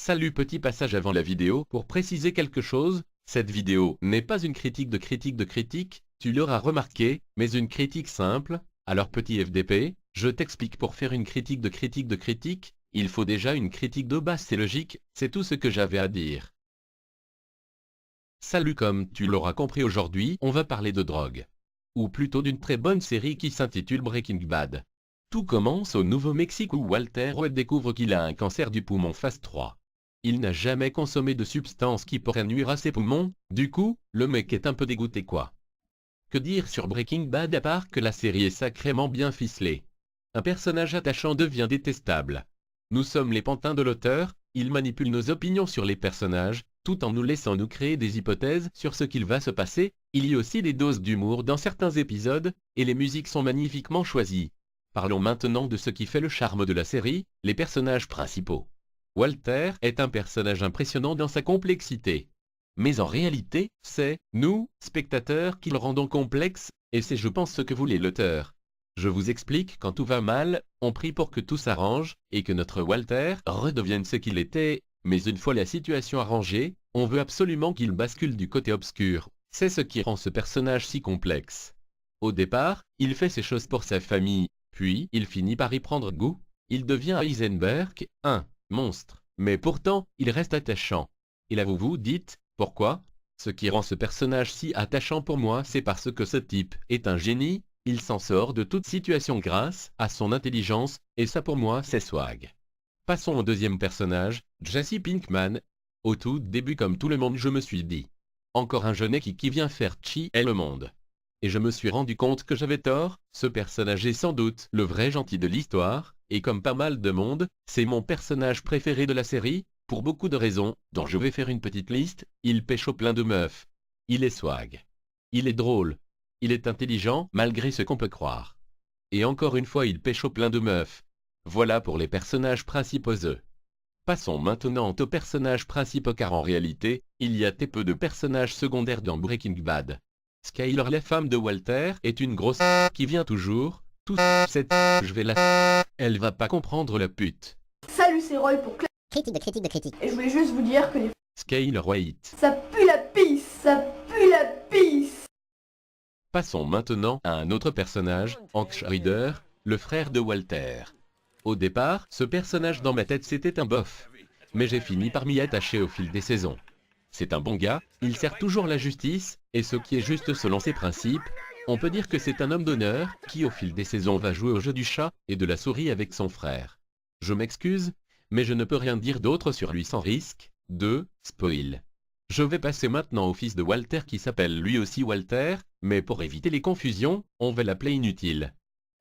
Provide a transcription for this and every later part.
Salut, petit passage avant la vidéo pour préciser quelque chose, cette vidéo n'est pas une critique de critique, tu l'auras remarqué, mais une critique simple. Alors petit FDP, je t'explique, pour faire une critique de critique, il faut déjà une critique de base, c'est logique, c'est tout ce que j'avais à dire. Salut, comme tu l'auras compris, aujourd'hui on va parler de drogue. Ou plutôt d'une très bonne série qui s'intitule Breaking Bad. Tout commence au Nouveau-Mexique où Walter White découvre qu'il a un cancer du poumon phase 3. Il n'a jamais consommé de substances qui pourraient nuire à ses poumons, du coup, le mec est un peu dégoûté quoi. Que dire sur Breaking Bad à part que la série est sacrément bien ficelée. Un personnage attachant devient détestable. Nous sommes les pantins de l'auteur, il manipule nos opinions sur les personnages, tout en nous laissant nous créer des hypothèses sur ce qu'il va se passer. Il y a aussi des doses d'humour dans certains épisodes, et les musiques sont magnifiquement choisies. Parlons maintenant de ce qui fait le charme de la série, les personnages principaux. Walter est un personnage impressionnant dans sa complexité. Mais en réalité, c'est nous, spectateurs, qui le rendons complexe, et c'est je pense ce que voulait l'auteur. Je vous explique, quand tout va mal, on prie pour que tout s'arrange, et que notre Walter redevienne ce qu'il était, mais une fois la situation arrangée, on veut absolument qu'il bascule du côté obscur. C'est ce qui rend ce personnage si complexe. Au départ, il fait ces choses pour sa famille, puis il finit par y prendre goût. Il devient Heisenberg, un monstre, mais pourtant, il reste attachant. Et là vous vous dites, pourquoi? Ce qui rend ce personnage si attachant pour moi, c'est parce que ce type est un génie, il s'en sort de toute situation grâce à son intelligence, et ça pour moi c'est swag. Passons au deuxième personnage, Jesse Pinkman. Au tout début, comme tout le monde, je me suis dit, encore un jeunet qui vient faire chier le monde. Et je me suis rendu compte que j'avais tort, ce personnage est sans doute le vrai gentil de l'histoire, et comme pas mal de monde, c'est mon personnage préféré de la série, pour beaucoup de raisons, dont je vais faire une petite liste. Il pécho plein de meufs. Il est swag. Il est drôle. Il est intelligent, malgré ce qu'on peut croire. Et encore une fois, il pécho plein de meufs. Voilà pour les personnages principaux. Passons maintenant aux personnages principaux, car en réalité, il y a très peu de personnages secondaires dans Breaking Bad. Skyler, la femme de Walter, est une grosse qui vient toujours. Tout cette je vais la... Elle va pas comprendre la pute. Salut, c'est Roy pour Critique. Et je voulais juste vous dire que les... Skyler White. Ça pue la pisse. Ça pue la pisse. Passons maintenant à un autre personnage, Hank Schrader, le frère de Walter. Au départ, ce personnage dans ma tête c'était un bof. Mais j'ai fini par m'y attacher au fil des saisons. C'est un bon gars, il sert toujours la justice, et ce qui est juste selon ses principes. On peut dire que c'est un homme d'honneur, qui au fil des saisons va jouer au jeu du chat et de la souris avec son frère. Je m'excuse, mais je ne peux rien dire d'autre sur lui sans risque de spoil. Je vais passer maintenant au fils de Walter qui s'appelle lui aussi Walter, mais pour éviter les confusions, on va l'appeler Inutile.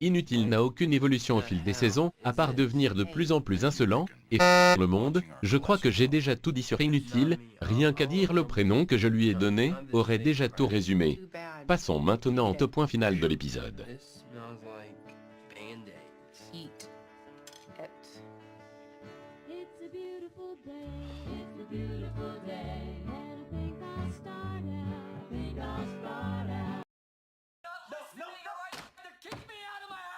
Inutile n'a aucune évolution au fil des saisons, à part devenir de plus en plus insolent, et le monde. Je crois que j'ai déjà tout dit sur Inutile, rien qu'à dire le prénom que je lui ai donné, aurait déjà tout résumé. Passons maintenant au point final de l'épisode.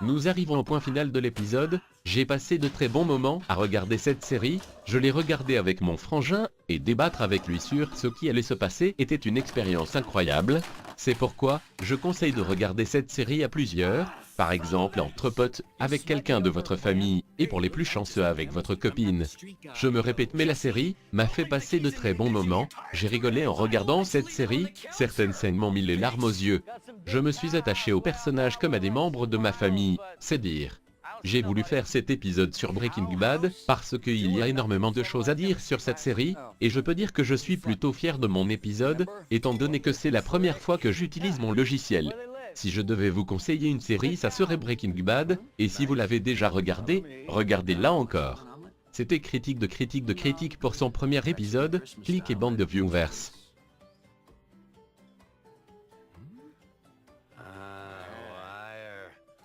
Nous arrivons au point final de l'épisode. J'ai passé de très bons moments à regarder cette série. Je l'ai regardée avec mon frangin, et débattre avec lui sur ce qui allait se passer était une expérience incroyable. C'est pourquoi je conseille de regarder cette série à plusieurs, par exemple entre potes, avec quelqu'un de votre famille, et pour les plus chanceux avec votre copine. Je me répète, mais la série m'a fait passer de très bons moments. J'ai rigolé en regardant cette série, certaines scènes m'ont mis les larmes aux yeux. Je me suis attaché aux personnages comme à des membres de ma famille, c'est dire. J'ai voulu faire cet épisode sur Breaking Bad parce qu'il y a énormément de choses à dire sur cette série, et je peux dire que je suis plutôt fier de mon épisode, étant donné que c'est la première fois que j'utilise mon logiciel. Si je devais vous conseiller une série, ça serait Breaking Bad, et si vous l'avez déjà regardé, regardez-la encore. C'était critique de critique pour son premier épisode, cliquez bande de viewers.